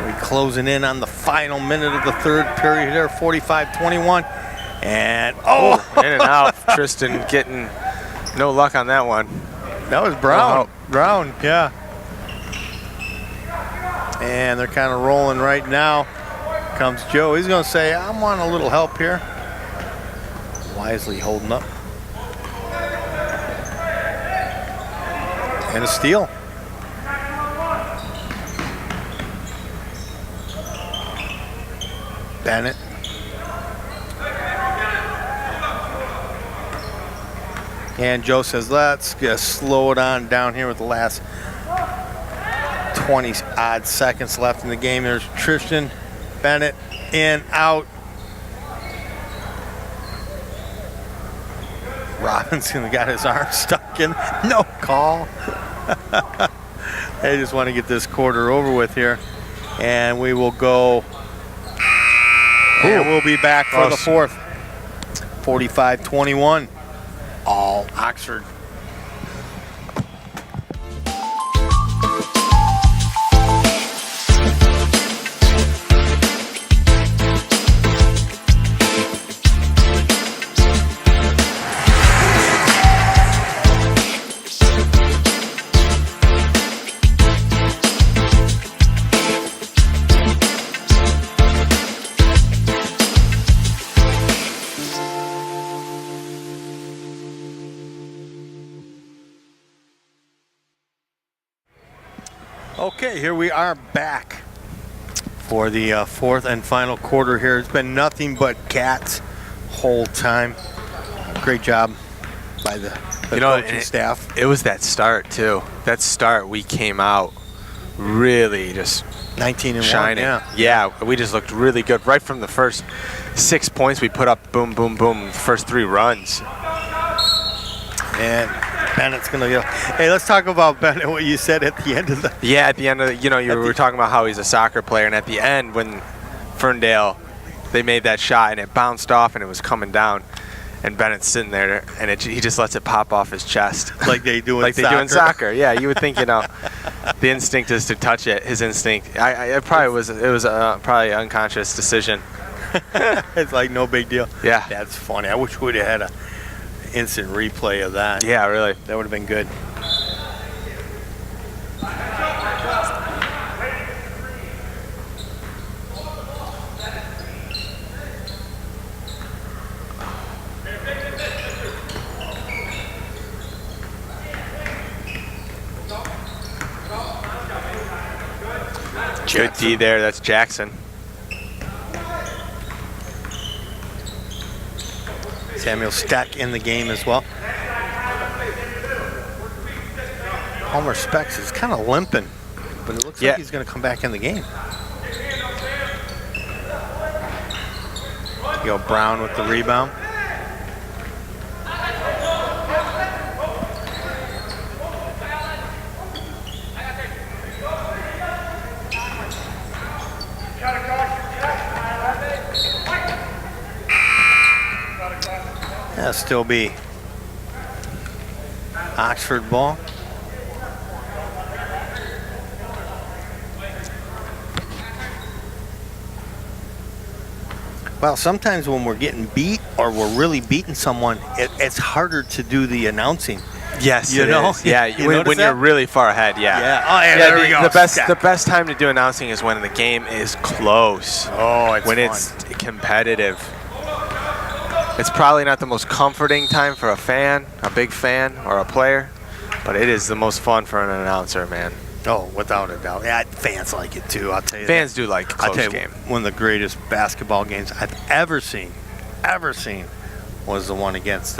S1: We're closing in on the final minute of the third period here, 45-21. And,
S2: in and out. Tristan getting no luck on that one.
S1: that was Brown. Brown, yeah. And they're kind of rolling right now. Comes Joe. He's going to say, I want a little help here. Wisely holding up. And a steal. Bennett. And Joe says, let's just slow it on down here with the last 20-odd seconds left in the game. There's Tristan Bennett in, out. Robinson got his arm stuck in. No call. They just want to get this quarter over with here. And we will go. And we'll be back for the fourth. 45-21. All Oxford. Okay, here we are back for the fourth and final quarter here. It's been nothing but cats whole time. Great job by the coaching staff.
S2: It was that start too. That start, we came out really just
S1: 19-1,
S2: shining. Yeah, we just looked really good right from the first 6 points we put up. Boom, boom, boom. The first 3 runs.
S1: And Bennett's going to go. Hey, let's talk about Bennett, what you said at the end of the.
S2: Yeah, at the end of the, you were talking about how he's a soccer player, and at the end when Ferndale, they made that shot and it bounced off and it was coming down, and Bennett's sitting there and he just lets it pop off his chest.
S1: Like they do in
S2: like
S1: soccer.
S2: They do in soccer. Yeah, you would think, the instinct is to touch it. His instinct. It was probably an unconscious decision.
S1: It's like no big deal.
S2: Yeah.
S1: That's funny. I wish we'd have had a instant replay of that.
S2: Yeah, really.
S1: That would have been good.
S2: Good D there. That's Jackson.
S1: Samuel Steck in the game as well. Homer Specs is kind of limping, but it looks like he's going to come back in the game. Go Brown with the rebound. That'll still be Oxford ball. Well, sometimes when we're getting beat or we're really beating someone, it's harder to do the announcing.
S2: Yes,
S1: you know.
S2: Yeah, when you're really far ahead. Yeah.
S1: Yeah. Oh, yeah. There we go.
S2: The best time to do announcing is when the game is close.
S1: Oh, it's
S2: when
S1: fun.
S2: It's competitive. It's probably not the most comforting time for a fan, a big fan, or a player, but it is the most fun for an announcer, man.
S1: Oh, without a doubt. Yeah, fans like it too. I'll tell you.
S2: Fans do like a close game.
S1: One of the greatest basketball games I've ever seen, was the one against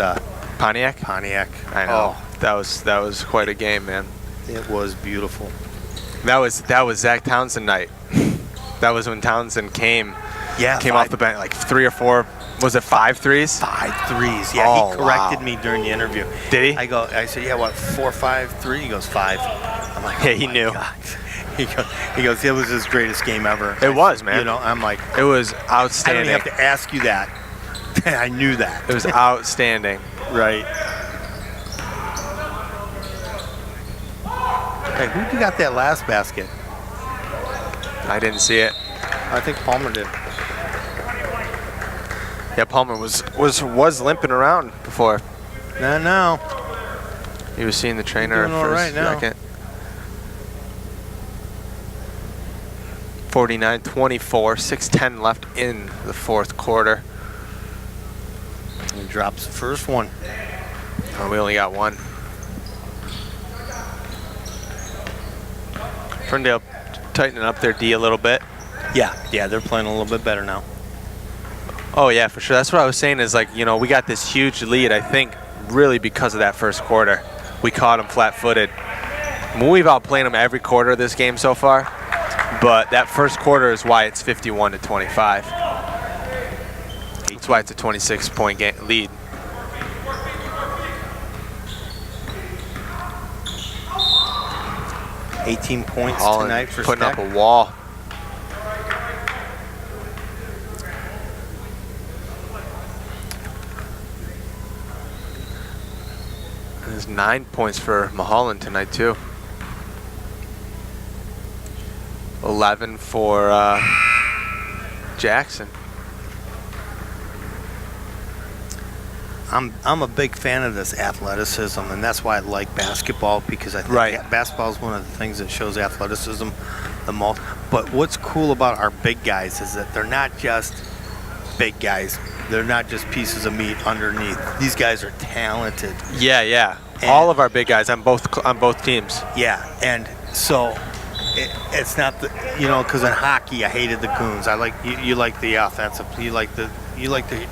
S2: Pontiac. I know.
S1: Oh,
S2: that was quite a game, man.
S1: it was beautiful.
S2: That was Zach Townsend night. That was when Townsend came
S1: Yeah,
S2: off the bench, like 3 or 4 Was it 5 threes?
S1: 5 threes. Yeah,
S2: Oh,
S1: he corrected
S2: wow.
S1: me during the interview.
S2: Did he?
S1: I said, yeah, what, 4, 5, 3? He goes, 5. I'm like,
S2: Yeah,
S1: oh
S2: he
S1: my
S2: knew.
S1: God. He goes, it was his greatest game ever.
S2: It was, man.
S1: You know, I'm like,
S2: It was
S1: I didn't
S2: outstanding.
S1: have to ask you that. I knew that.
S2: It was outstanding.
S1: Right. Hey, who got that last basket?
S2: I didn't see it.
S1: I think Palmer did.
S2: Yeah, Palmer was limping around before.
S1: No.
S2: He was seeing the trainer
S1: doing all
S2: for a
S1: right now.
S2: second. 49-24, 6:10 left in the fourth quarter.
S1: He drops the first one.
S2: Oh, we only got one. Ferndale tightening up their D a little bit.
S1: Yeah, they're playing a little bit better now.
S2: Oh yeah, for sure. That's what I was saying is, like, you know, we got this huge lead, I think, really because of that first quarter. We caught them flat-footed. We've outplayed them every quarter of this game so far, but that first quarter is why it's 51-25. That's why it's a 26-point lead.
S1: $18 points
S2: All
S1: tonight for
S2: putting
S1: Steck.
S2: up a wall. And there's 9 points for Mulholland tonight too. 11 for Jackson.
S1: I'm a big fan of this athleticism, and that's why I like basketball, because I think basketball is one of the things that shows athleticism the most. But what's cool about our big guys is that they're not just big guys. They're not just pieces of meat underneath. These guys are talented.
S2: Yeah.
S1: And
S2: all of our big guys on both teams.
S1: Yeah, and so it's not the, you know, because in hockey I hated the goons. I like you like the offensive. You like to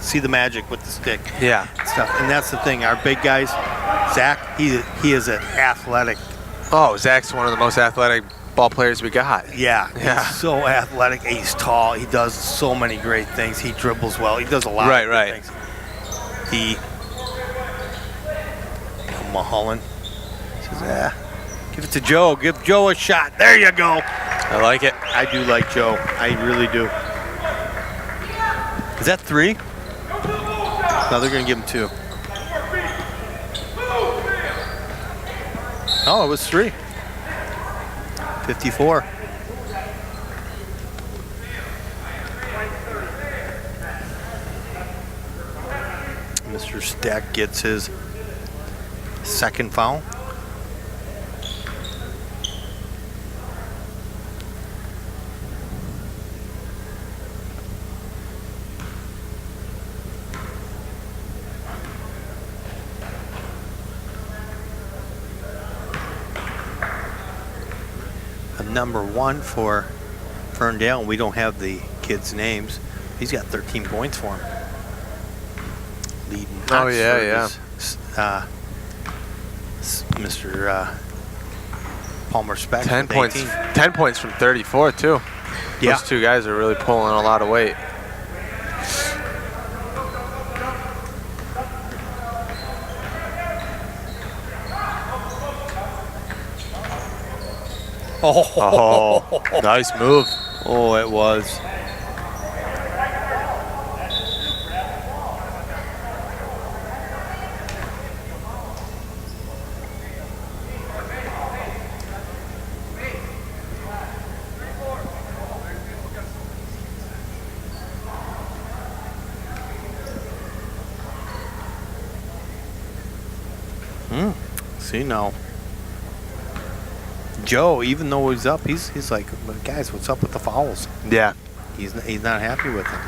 S1: see the magic with the stick.
S2: Yeah.
S1: Stuff, and that's the thing. Our big guys, Zach, he is an athletic.
S2: Oh, Zach's one of the most athletic ball players we got.
S1: Yeah. He's so athletic. He's tall. He does so many great things. He dribbles well. He does a lot of good things. Mulholland says, give it to Joe. Give Joe a shot. There you go.
S2: I like it.
S1: I do like Joe. I really do. Is that 3? No, they're going to give him 2. Oh, it was 3. 54. Mr. Stack gets his second foul. Number 1 for Ferndale, and we don't have the kids' names. He's got 13 points for him. Leading.
S2: Oh, yeah.
S1: Mr. Palmer Speck.
S2: 10 points.
S1: 18.
S2: 10 points from 34 too.
S1: Yeah.
S2: Those two guys are really pulling a lot of weight. Oh, nice move.
S1: Oh, it was. See now. Joe, even though he's up, he's like, guys, what's up with the fouls?
S2: Yeah.
S1: He's not happy with it.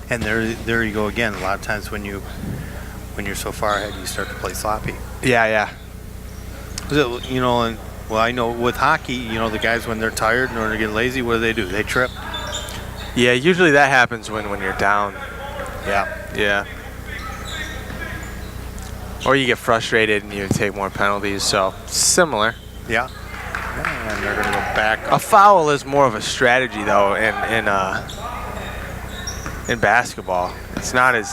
S1: And there you go again. A lot of times when you're so far ahead, you start to play sloppy.
S2: Yeah.
S1: You know, and well, I know with hockey, you know, the guys when they're tired in order to get lazy, what do? They trip.
S2: Yeah, usually that happens when you're down.
S1: Yeah.
S2: Or you get frustrated and you take more penalties, so similar.
S1: Yeah. And they're going to go back.
S2: A foul is more of a strategy, though, in basketball. It's not as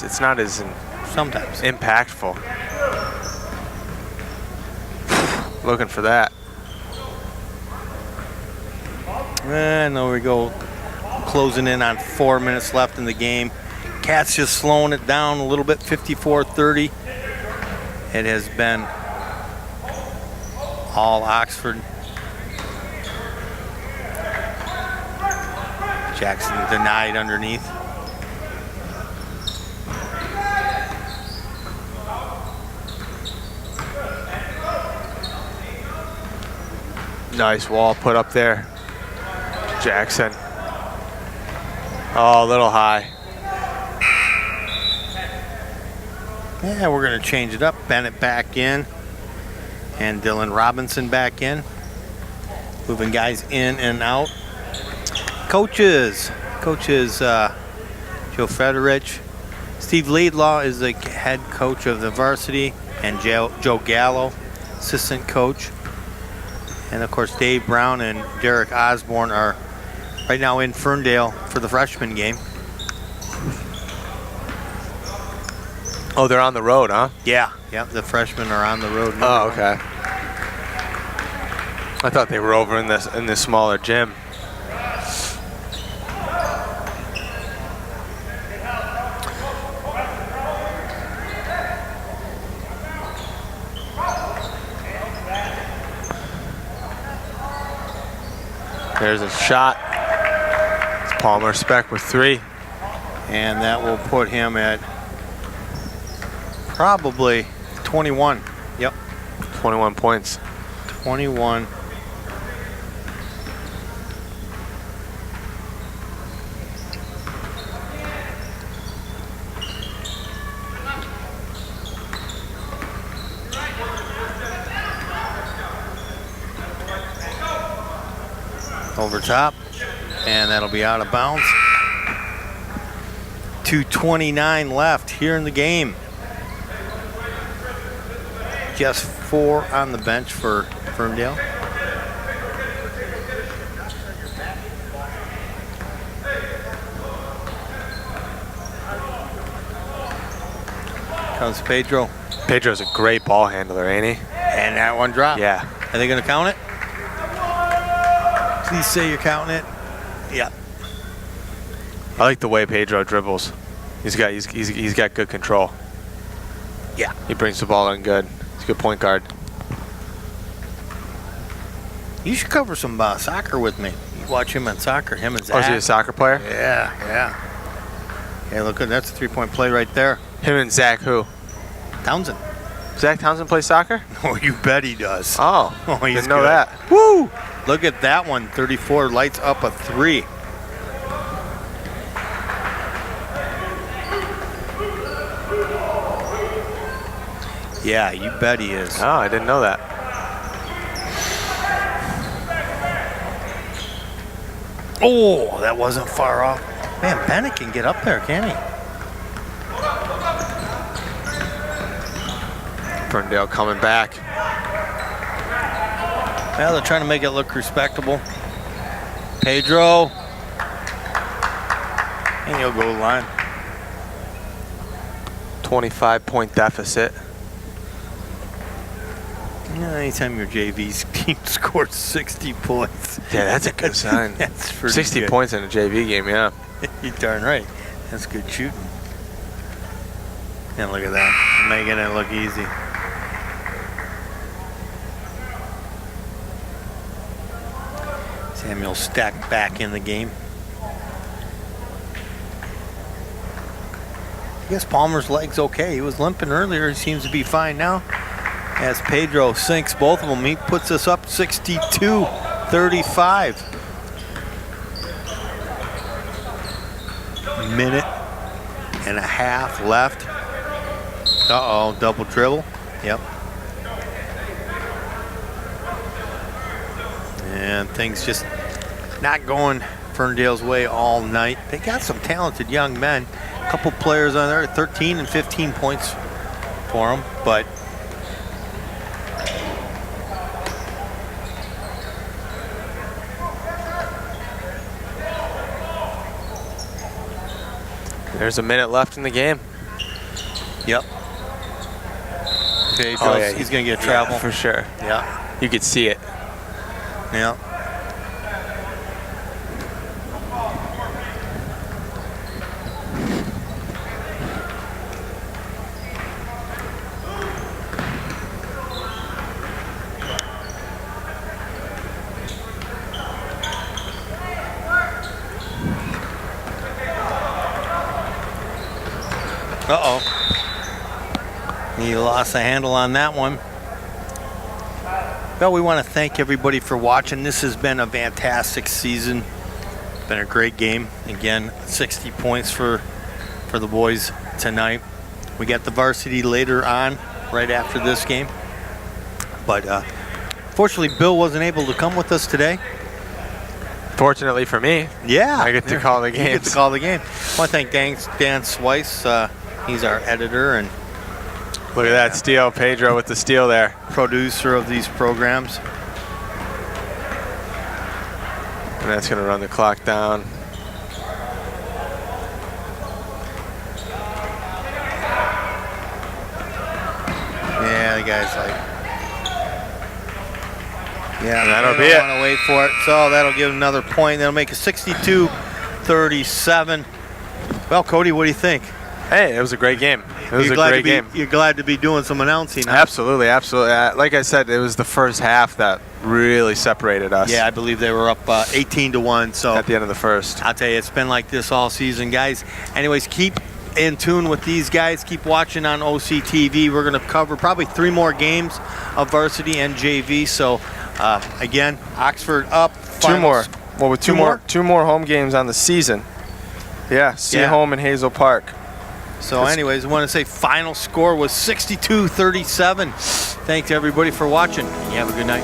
S1: Sometimes.
S2: impactful. Looking for that.
S1: And there we go. Closing in on 4 minutes left in the game. Cats just slowing it down a little bit, 54-30. It has been all Oxford. Jackson denied underneath.
S2: Nice wall put up there. Jackson. Oh, a little high.
S1: Yeah, we're going to change it up. Bennett back in. And Dylan Robinson back in. Moving guys in and out. Coaches. Joe Federich. Steve Laidlaw is the head coach of the varsity. And Joe Gallo, assistant coach. And of course, Dave Brown and Derek Osborne are right now in Ferndale for the freshman game.
S2: Oh, they're on the road, huh?
S1: Yeah, the freshmen are on the road.
S2: Oh, okay. I thought they were over in this smaller gym. There's a shot. It's Palmer Speck with 3.
S1: And that will put him at probably 21. Yep.
S2: 21 points.
S1: 21. Over top, and that'll be out of bounds. 2:29 left here in the game. Just 4 on the bench for Ferndale. Comes Pedro.
S2: Pedro's a great ball handler, ain't he?
S1: And that one dropped.
S2: Yeah.
S1: Are they going to count it? Please say you're counting it. Yeah.
S2: I like the way Pedro dribbles. He's got good control.
S1: Yeah.
S2: He brings the ball in good. He's a good point guard.
S1: You should cover some soccer with me. You watch him on soccer, him and Zach.
S2: Oh, is he a soccer player?
S1: Yeah. Hey, look, that's a 3-point play right there.
S2: Him and Zach who?
S1: Townsend.
S2: Zach Townsend plays soccer?
S1: Oh, you bet he does.
S2: Oh,
S1: he's
S2: didn't know
S1: good.
S2: that.
S1: Woo! Look at that one. 34 lights up a 3. Yeah, you bet he is.
S2: Oh, I didn't know that.
S1: Oh, that wasn't far off. Man, Bennett can get up there, can't he?
S2: Ferndale coming back.
S1: Well, they're trying to make it look respectable. Pedro. And he'll go line.
S2: 25-point deficit.
S1: Anytime your JV's team scores 60 points.
S2: Yeah, that's a good sign.
S1: That's pretty
S2: 60
S1: good.
S2: points in a JV game, yeah.
S1: You're darn right. That's good shooting. And look at that. Making it look easy. Samuel Stack back in the game. I guess Palmer's leg's okay. He was limping earlier. He seems to be fine now. As Pedro sinks both of them, he puts us up 62-35. Minute and a half left. Uh-oh, double dribble. Yep. And things just not going Ferndale's way all night. They got some talented young men. A couple players on there, 13 and 15 points for them, but
S2: There's a minute left in the game.
S1: Yep. Okay,
S2: Oh, yeah,
S1: he's going to get travel.
S2: Yeah, for sure.
S1: Yeah.
S2: You could see it.
S1: Yeah. Uh-oh. He lost the handle on that one. Well, we want to thank everybody for watching. This has been a fantastic season. Been a great game. Again, 60 points for the boys tonight. We got the varsity later on, right after this game. But fortunately, Bill wasn't able to come with us today.
S2: Fortunately for me,
S1: yeah,
S2: I get to call the game.
S1: You get to call the game. I want to thank Dan Swice. He's our editor and
S2: look at that steal. Pedro with the steal there.
S1: Producer of these programs.
S2: And that's going to run the clock down.
S1: Yeah, the guy's like, yeah,
S2: that'll be
S1: it.
S2: it.
S1: Want to wait for it, so that'll give another point. That'll make it 62-37. Well, Cody, what do you think?
S2: Hey, it was a great game. It was a great game.
S1: You're glad to be doing some announcing. Huh?
S2: Absolutely, absolutely. Like I said, it was the first half that really separated us.
S1: Yeah, I believe they were up 18-1. So
S2: at the end of the first.
S1: I'll tell you, it's been like this all season, guys. Anyways, keep in tune with these guys. Keep watching on OCTV. We're going to cover probably 3 more games of varsity and JV. So again, Oxford up.
S2: 2 more. Well, with 2 more home games on the season. Yeah, home in Hazel Park.
S1: So anyways, I want to say final score was 62-37. Thanks everybody for watching. You have a good night.